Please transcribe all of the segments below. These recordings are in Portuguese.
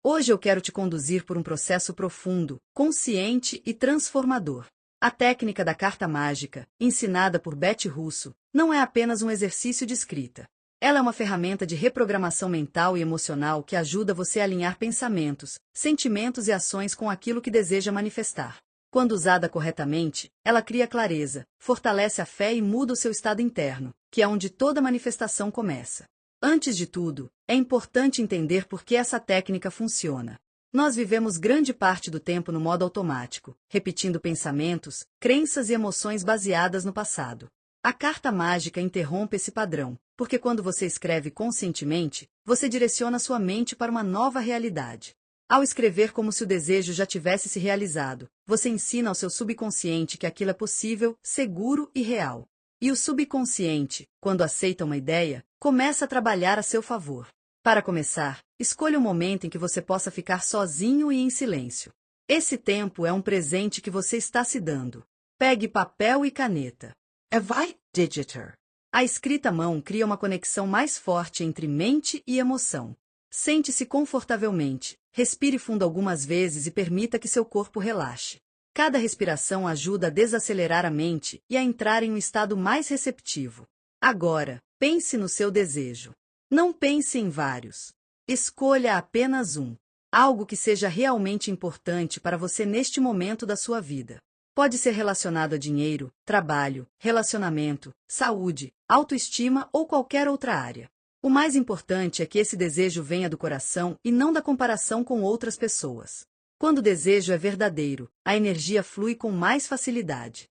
Hoje eu quero te conduzir por um processo profundo, consciente e transformador. A técnica da carta mágica, ensinada por Betty Russo, não é apenas um exercício de escrita. Ela é uma ferramenta de reprogramação mental e emocional que ajuda você a alinhar pensamentos, sentimentos e ações com aquilo que deseja manifestar. Quando usada corretamente, ela cria clareza, fortalece a fé e muda o seu estado interno, que é onde toda manifestação começa. Antes de tudo, é importante entender por que essa técnica funciona. Nós vivemos grande parte do tempo no modo automático, repetindo pensamentos, crenças e emoções baseadas no passado. A carta mágica interrompe esse padrão, porque quando você escreve conscientemente, você direciona sua mente para uma nova realidade. Ao escrever como se o desejo já tivesse se realizado, você ensina ao seu subconsciente que aquilo é possível, seguro e real. E o subconsciente, quando aceita uma ideia, começa a trabalhar a seu favor. Para começar, escolha um momento em que você possa ficar sozinho e em silêncio. Esse tempo é um presente que você está se dando. Pegue papel e caneta. Vai Digitar. A escrita à mão cria uma conexão mais forte entre mente e emoção. Sente-se confortavelmente, respire fundo algumas vezes e permita que seu corpo relaxe. Cada respiração ajuda a desacelerar a mente e a entrar em um estado mais receptivo. Agora, pense no seu desejo. Não pense em vários. Escolha apenas um. Algo que seja realmente importante para você neste momento da sua vida. Pode ser relacionado a dinheiro, trabalho, relacionamento, saúde, autoestima ou qualquer outra área. O mais importante é que esse desejo venha do coração e não da comparação com outras pessoas. Quando o desejo é verdadeiro, a energia flui com mais facilidade.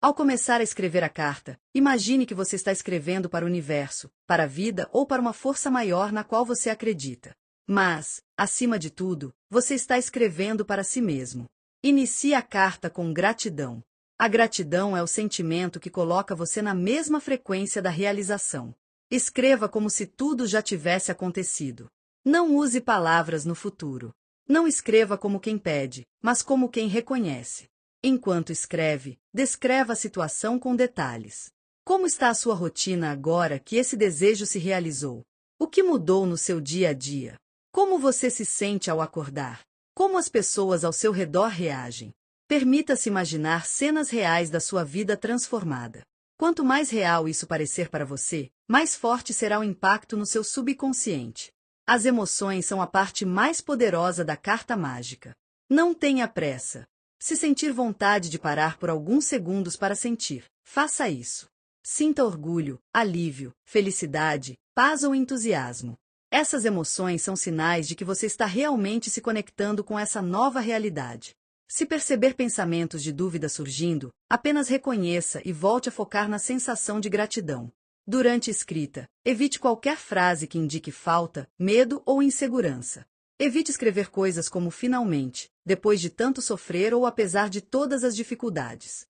Ao começar a escrever a carta, imagine que você está escrevendo para o universo, para a vida ou para uma força maior na qual você acredita. Mas, acima de tudo, você está escrevendo para si mesmo. Inicie a carta com gratidão. A gratidão é o sentimento que coloca você na mesma frequência da realização. Escreva como se tudo já tivesse acontecido. Não use palavras no futuro. Não escreva como quem pede, mas como quem reconhece. Enquanto escreve, descreva a situação com detalhes. Como está a sua rotina agora que esse desejo se realizou? O que mudou no seu dia a dia? Como você se sente ao acordar? Como as pessoas ao seu redor reagem? Permita-se imaginar cenas reais da sua vida transformada. Quanto mais real isso parecer para você, mais forte será o impacto no seu subconsciente. As emoções são a parte mais poderosa da carta mágica. Não tenha pressa. Se sentir vontade de parar por alguns segundos para sentir, faça isso. Sinta orgulho, alívio, felicidade, paz ou entusiasmo. Essas emoções são sinais de que você está realmente se conectando com essa nova realidade. Se perceber pensamentos de dúvida surgindo, apenas reconheça e volte a focar na sensação de gratidão. Durante a escrita, evite qualquer frase que indique falta, medo ou insegurança. Evite escrever coisas como finalmente, depois de tanto sofrer ou apesar de todas as dificuldades.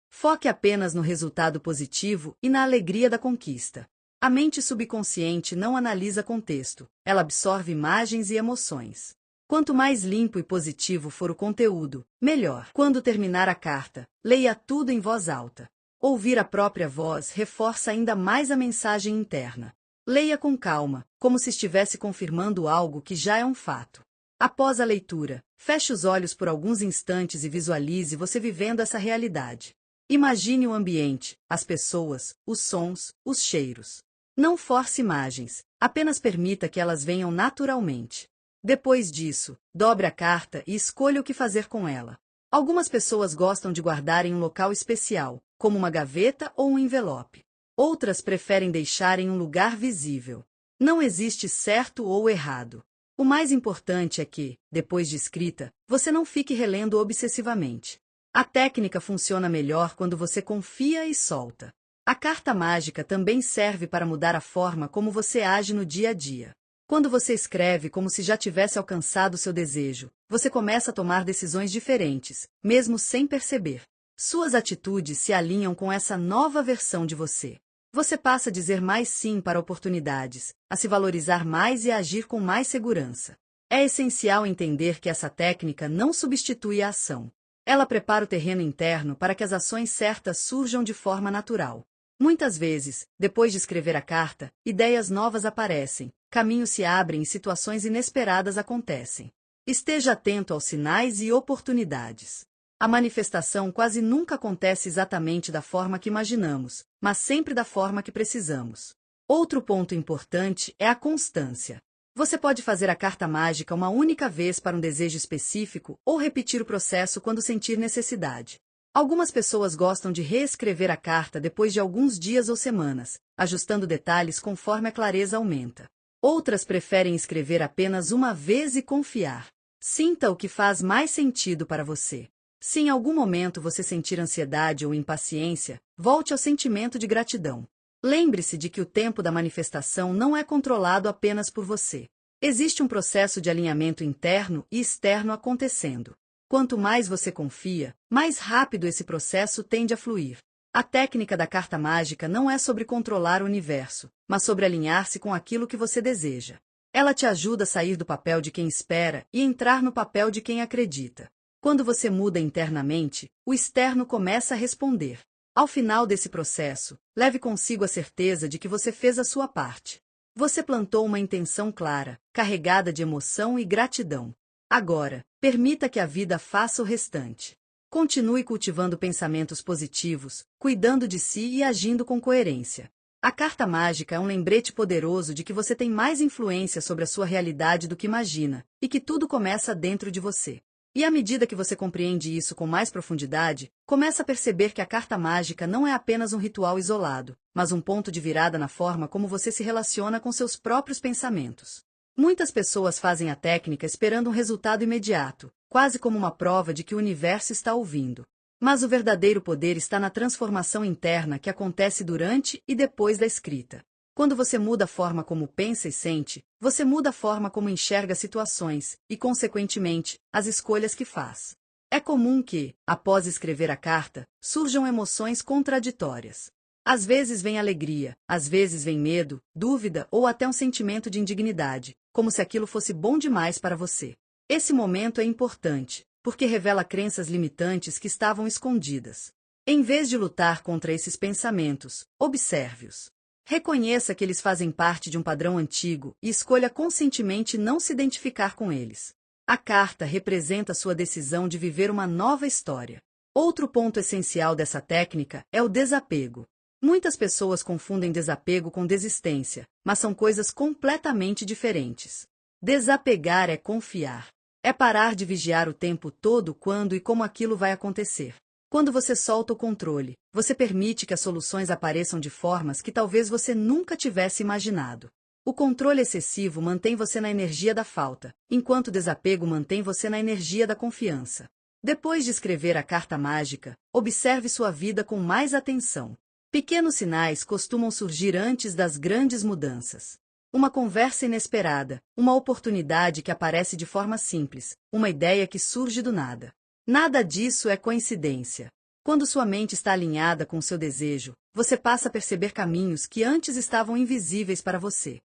Foque apenas no resultado positivo e na alegria da conquista. A mente subconsciente não analisa contexto, ela absorve imagens e emoções. Quanto mais limpo e positivo for o conteúdo, melhor. Quando terminar a carta, leia tudo em voz alta. Ouvir a própria voz reforça ainda mais a mensagem interna. Leia com calma, como se estivesse confirmando algo que já é um fato. Após a leitura, feche os olhos por alguns instantes e visualize você vivendo essa realidade. Imagine o ambiente, as pessoas, os sons, os cheiros. Não force imagens, apenas permita que elas venham naturalmente. Depois disso, dobre a carta e escolha o que fazer com ela. Algumas pessoas gostam de guardar em um local especial, como uma gaveta ou um envelope. Outras preferem deixar em um lugar visível. Não existe certo ou errado. O mais importante é que, depois de escrita, você não fique relendo obsessivamente. A técnica funciona melhor quando você confia e solta. A carta mágica também serve para mudar a forma como você age no dia a dia. Quando você escreve como se já tivesse alcançado seu desejo, você começa a tomar decisões diferentes, mesmo sem perceber. Suas atitudes se alinham com essa nova versão de você. Você passa a dizer mais sim para oportunidades, a se valorizar mais e a agir com mais segurança. É essencial entender que essa técnica não substitui a ação. Ela prepara o terreno interno para que as ações certas surjam de forma natural. Muitas vezes, depois de escrever a carta, ideias novas aparecem, caminhos se abrem e situações inesperadas acontecem. Esteja atento aos sinais e oportunidades. A manifestação quase nunca acontece exatamente da forma que imaginamos, mas sempre da forma que precisamos. Outro ponto importante é a constância. Você pode fazer a carta mágica uma única vez para um desejo específico ou repetir o processo quando sentir necessidade. Algumas pessoas gostam de reescrever a carta depois de alguns dias ou semanas, ajustando detalhes conforme a clareza aumenta. Outras preferem escrever apenas uma vez e confiar. Sinta o que faz mais sentido para você. Se em algum momento você sentir ansiedade ou impaciência, volte ao sentimento de gratidão. Lembre-se de que o tempo da manifestação não é controlado apenas por você. Existe um processo de alinhamento interno e externo acontecendo. Quanto mais você confia, mais rápido esse processo tende a fluir. A técnica da carta mágica não é sobre controlar o universo, mas sobre alinhar-se com aquilo que você deseja. Ela te ajuda a sair do papel de quem espera e entrar no papel de quem acredita. Quando você muda internamente, o externo começa a responder. Ao final desse processo, leve consigo a certeza de que você fez a sua parte. Você plantou uma intenção clara, carregada de emoção e gratidão. Agora, permita que a vida faça o restante. Continue cultivando pensamentos positivos, cuidando de si e agindo com coerência. A carta mágica é um lembrete poderoso de que você tem mais influência sobre a sua realidade do que imagina, e que tudo começa dentro de você. E à medida que você compreende isso com mais profundidade, começa a perceber que a carta mágica não é apenas um ritual isolado, mas um ponto de virada na forma como você se relaciona com seus próprios pensamentos. Muitas pessoas fazem a técnica esperando um resultado imediato, quase como uma prova de que o universo está ouvindo. Mas o verdadeiro poder está na transformação interna que acontece durante e depois da escrita. Quando você muda a forma como pensa e sente, você muda a forma como enxerga situações e, consequentemente, as escolhas que faz. É comum que, após escrever a carta, surjam emoções contraditórias. Às vezes vem alegria, às vezes vem medo, dúvida ou até um sentimento de indignidade, como se aquilo fosse bom demais para você. Esse momento é importante, porque revela crenças limitantes que estavam escondidas. Em vez de lutar contra esses pensamentos, observe-os. Reconheça que eles fazem parte de um padrão antigo e escolha conscientemente não se identificar com eles. A carta representa sua decisão de viver uma nova história. Outro ponto essencial dessa técnica é o desapego. Muitas pessoas confundem desapego com desistência, mas são coisas completamente diferentes. Desapegar é confiar. É parar de vigiar o tempo todo quando e como aquilo vai acontecer. Quando você solta o controle, você permite que as soluções apareçam de formas que talvez você nunca tivesse imaginado. O controle excessivo mantém você na energia da falta, enquanto o desapego mantém você na energia da confiança. Depois de escrever a carta mágica, observe sua vida com mais atenção. Pequenos sinais costumam surgir antes das grandes mudanças. Uma conversa inesperada, uma oportunidade que aparece de forma simples, uma ideia que surge do nada. Nada disso é coincidência. Quando sua mente está alinhada com seu desejo, você passa a perceber caminhos que antes estavam invisíveis para você.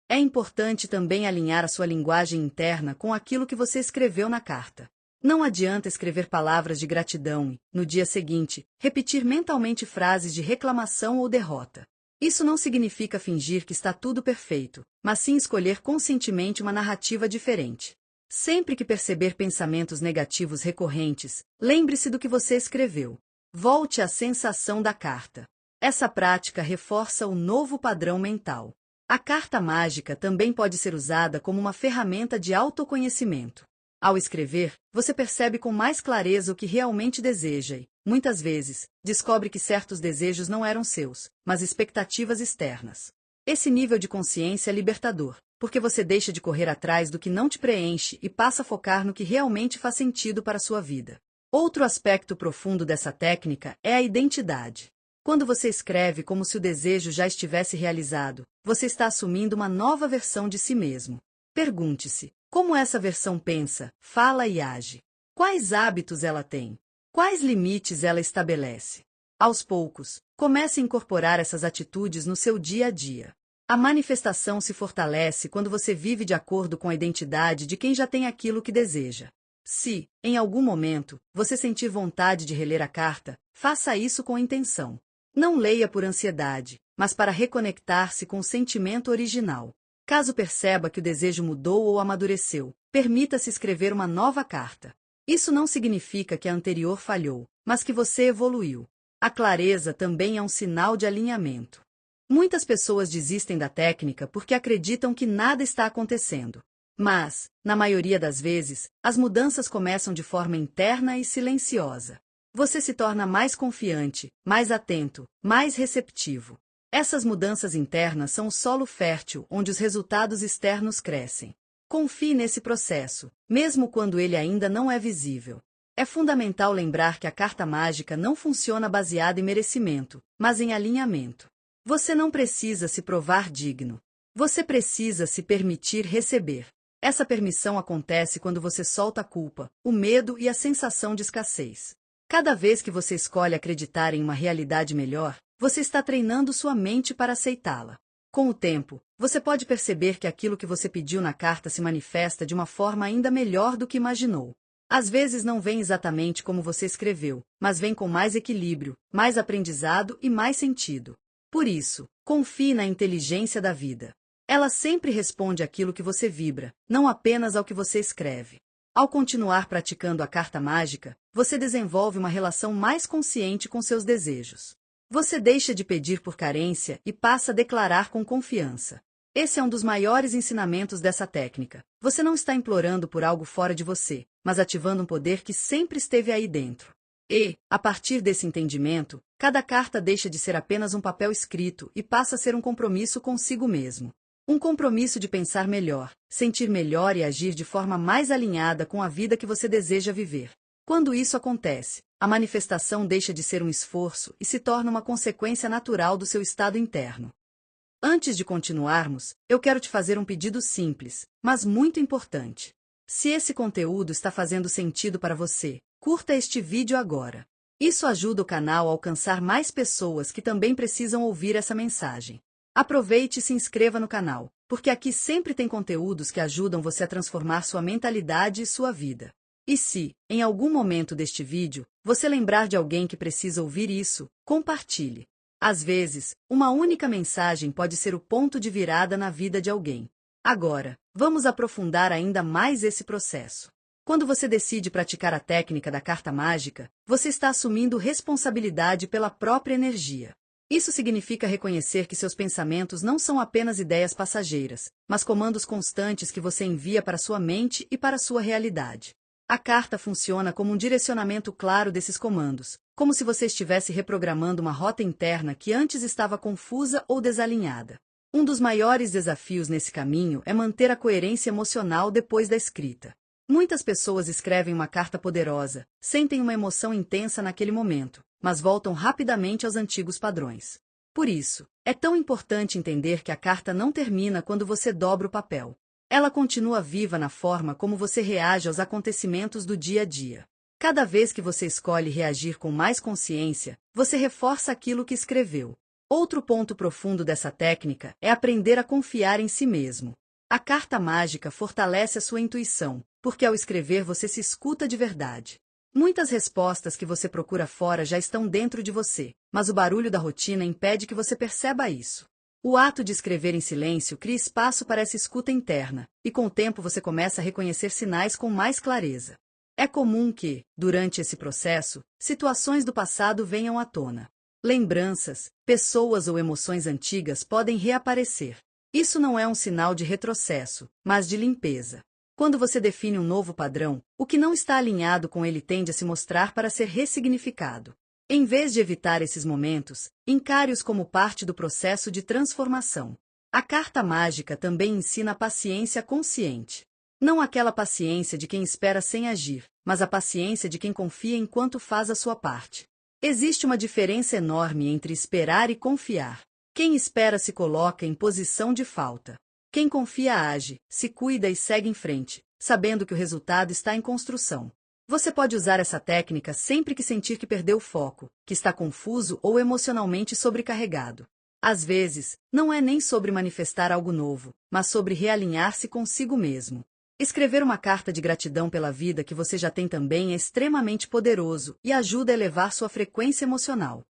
É importante também alinhar a sua linguagem interna com aquilo que você escreveu na carta. Não adianta escrever palavras de gratidão e, no dia seguinte, repetir mentalmente frases de reclamação ou derrota. Isso não significa fingir que está tudo perfeito, mas sim escolher conscientemente uma narrativa diferente. Sempre que perceber pensamentos negativos recorrentes, lembre-se do que você escreveu. Volte à sensação da carta. Essa prática reforça o novo padrão mental. A carta mágica também pode ser usada como uma ferramenta de autoconhecimento. Ao escrever, você percebe com mais clareza o que realmente deseja e, muitas vezes, descobre que certos desejos não eram seus, mas expectativas externas. Esse nível de consciência é libertador, porque você deixa de correr atrás do que não te preenche e passa a focar no que realmente faz sentido para a sua vida. Outro aspecto profundo dessa técnica é a identidade. Quando você escreve como se o desejo já estivesse realizado, você está assumindo uma nova versão de si mesmo. Pergunte-se: como essa versão pensa, fala e age? Quais hábitos ela tem? Quais limites ela estabelece? Aos poucos, comece a incorporar essas atitudes no seu dia a dia. A manifestação se fortalece quando você vive de acordo com a identidade de quem já tem aquilo que deseja. Se, em algum momento, você sentir vontade de reler a carta, faça isso com intenção. Não leia por ansiedade, mas para reconectar-se com o sentimento original. Caso perceba que o desejo mudou ou amadureceu, permita-se escrever uma nova carta. Isso não significa que a anterior falhou, mas que você evoluiu. A clareza também é um sinal de alinhamento. Muitas pessoas desistem da técnica porque acreditam que nada está acontecendo. Mas, na maioria das vezes, as mudanças começam de forma interna e silenciosa. Você se torna mais confiante, mais atento, mais receptivo. Essas mudanças internas são o solo fértil onde os resultados externos crescem. Confie nesse processo, mesmo quando ele ainda não é visível. É fundamental lembrar que a carta mágica não funciona baseada em merecimento, mas em alinhamento. Você não precisa se provar digno. Você precisa se permitir receber. Essa permissão acontece quando você solta a culpa, o medo e a sensação de escassez. Cada vez que você escolhe acreditar em uma realidade melhor, você está treinando sua mente para aceitá-la. Com o tempo, você pode perceber que aquilo que você pediu na carta se manifesta de uma forma ainda melhor do que imaginou. Às vezes não vem exatamente como você escreveu, mas vem com mais equilíbrio, mais aprendizado e mais sentido. Por isso, confie na inteligência da vida. Ela sempre responde àquilo que você vibra, não apenas ao que você escreve. Ao continuar praticando a carta mágica, você desenvolve uma relação mais consciente com seus desejos. Você deixa de pedir por carência e passa a declarar com confiança. Esse é um dos maiores ensinamentos dessa técnica. Você não está implorando por algo fora de você, mas ativando um poder que sempre esteve aí dentro. E, a partir desse entendimento, cada carta deixa de ser apenas um papel escrito e passa a ser um compromisso consigo mesmo. Um compromisso de pensar melhor, sentir melhor e agir de forma mais alinhada com a vida que você deseja viver. Quando isso acontece, a manifestação deixa de ser um esforço e se torna uma consequência natural do seu estado interno. Antes de continuarmos, eu quero te fazer um pedido simples, mas muito importante. Se esse conteúdo está fazendo sentido para você, curta este vídeo agora. Isso ajuda o canal a alcançar mais pessoas que também precisam ouvir essa mensagem. Aproveite e se inscreva no canal, porque aqui sempre tem conteúdos que ajudam você a transformar sua mentalidade e sua vida. E se, em algum momento deste vídeo, você lembrar de alguém que precisa ouvir isso, compartilhe. Às vezes, uma única mensagem pode ser o ponto de virada na vida de alguém. Agora, vamos aprofundar ainda mais esse processo. Quando você decide praticar a técnica da carta mágica, você está assumindo responsabilidade pela própria energia. Isso significa reconhecer que seus pensamentos não são apenas ideias passageiras, mas comandos constantes que você envia para sua mente e para sua realidade. A carta funciona como um direcionamento claro desses comandos, como se você estivesse reprogramando uma rota interna que antes estava confusa ou desalinhada. Um dos maiores desafios nesse caminho é manter a coerência emocional depois da escrita. Muitas pessoas escrevem uma carta poderosa, sentem uma emoção intensa naquele momento, mas voltam rapidamente aos antigos padrões. Por isso, é tão importante entender que a carta não termina quando você dobra o papel. Ela continua viva na forma como você reage aos acontecimentos do dia a dia. Cada vez que você escolhe reagir com mais consciência, você reforça aquilo que escreveu. Outro ponto profundo dessa técnica é aprender a confiar em si mesmo. A carta mágica fortalece a sua intuição, porque ao escrever você se escuta de verdade. Muitas respostas que você procura fora já estão dentro de você, mas o barulho da rotina impede que você perceba isso. O ato de escrever em silêncio cria espaço para essa escuta interna, e com o tempo você começa a reconhecer sinais com mais clareza. É comum que, durante esse processo, situações do passado venham à tona. Lembranças, pessoas ou emoções antigas podem reaparecer. Isso não é um sinal de retrocesso, mas de limpeza. Quando você define um novo padrão, o que não está alinhado com ele tende a se mostrar para ser ressignificado. Em vez de evitar esses momentos, encare-os como parte do processo de transformação. A carta mágica também ensina a paciência consciente. Não aquela paciência de quem espera sem agir, mas a paciência de quem confia enquanto faz a sua parte. Existe uma diferença enorme entre esperar e confiar. Quem espera se coloca em posição de falta. Quem confia age, se cuida e segue em frente, sabendo que o resultado está em construção. Você pode usar essa técnica sempre que sentir que perdeu o foco, que está confuso ou emocionalmente sobrecarregado. Às vezes, não é nem sobre manifestar algo novo, mas sobre realinhar-se consigo mesmo. Escrever uma carta de gratidão pela vida que você já tem também é extremamente poderoso e ajuda a elevar sua frequência emocional.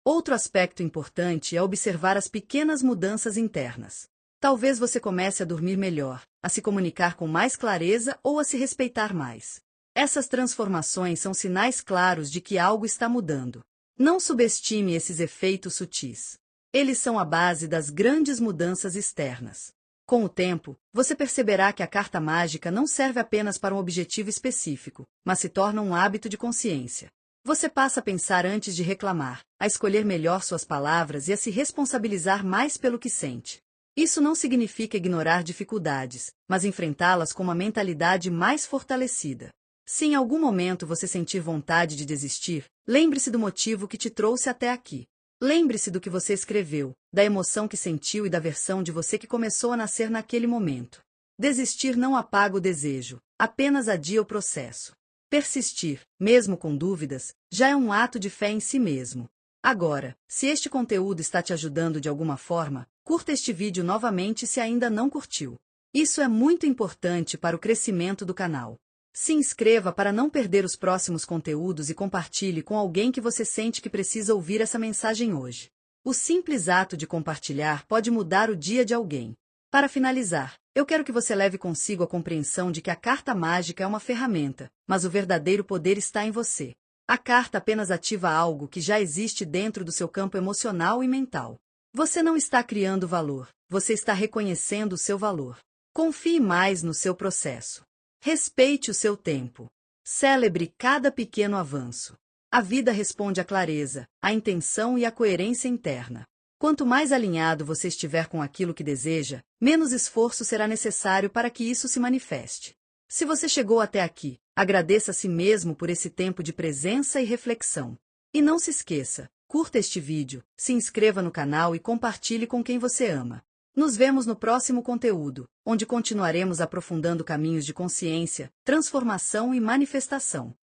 Outro aspecto importante é observar as pequenas mudanças internas. Talvez você comece a dormir melhor, a se comunicar com mais clareza ou a se respeitar mais. Essas transformações são sinais claros de que algo está mudando. Não subestime esses efeitos sutis. Eles são a base das grandes mudanças externas. Com o tempo, você perceberá que a carta mágica não serve apenas para um objetivo específico, mas se torna um hábito de consciência. Você passa a pensar antes de reclamar, a escolher melhor suas palavras e a se responsabilizar mais pelo que sente. Isso não significa ignorar dificuldades, mas enfrentá-las com uma mentalidade mais fortalecida. Se em algum momento você sentir vontade de desistir, lembre-se do motivo que te trouxe até aqui. Lembre-se do que você escreveu, da emoção que sentiu e da versão de você que começou a nascer naquele momento. Desistir não apaga o desejo, apenas adia o processo. Persistir, mesmo com dúvidas, já é um ato de fé em si mesmo. Agora, se este conteúdo está te ajudando de alguma forma, curta este vídeo novamente se ainda não curtiu. Isso é muito importante para o crescimento do canal. Se inscreva para não perder os próximos conteúdos e compartilhe com alguém que você sente que precisa ouvir essa mensagem hoje. O simples ato de compartilhar pode mudar o dia de alguém. Para finalizar, eu quero que você leve consigo a compreensão de que a carta mágica é uma ferramenta, mas o verdadeiro poder está em você. A carta apenas ativa algo que já existe dentro do seu campo emocional e mental. Você não está criando valor, você está reconhecendo o seu valor. Confie mais no seu processo. Respeite o seu tempo. Celebre cada pequeno avanço. A vida responde à clareza, à intenção e à coerência interna. Quanto mais alinhado você estiver com aquilo que deseja, menos esforço será necessário para que isso se manifeste. Se você chegou até aqui, agradeça a si mesmo por esse tempo de presença e reflexão. E não se esqueça, curta este vídeo, se inscreva no canal e compartilhe com quem você ama. Nos vemos no próximo conteúdo, onde continuaremos aprofundando caminhos de consciência, transformação e manifestação.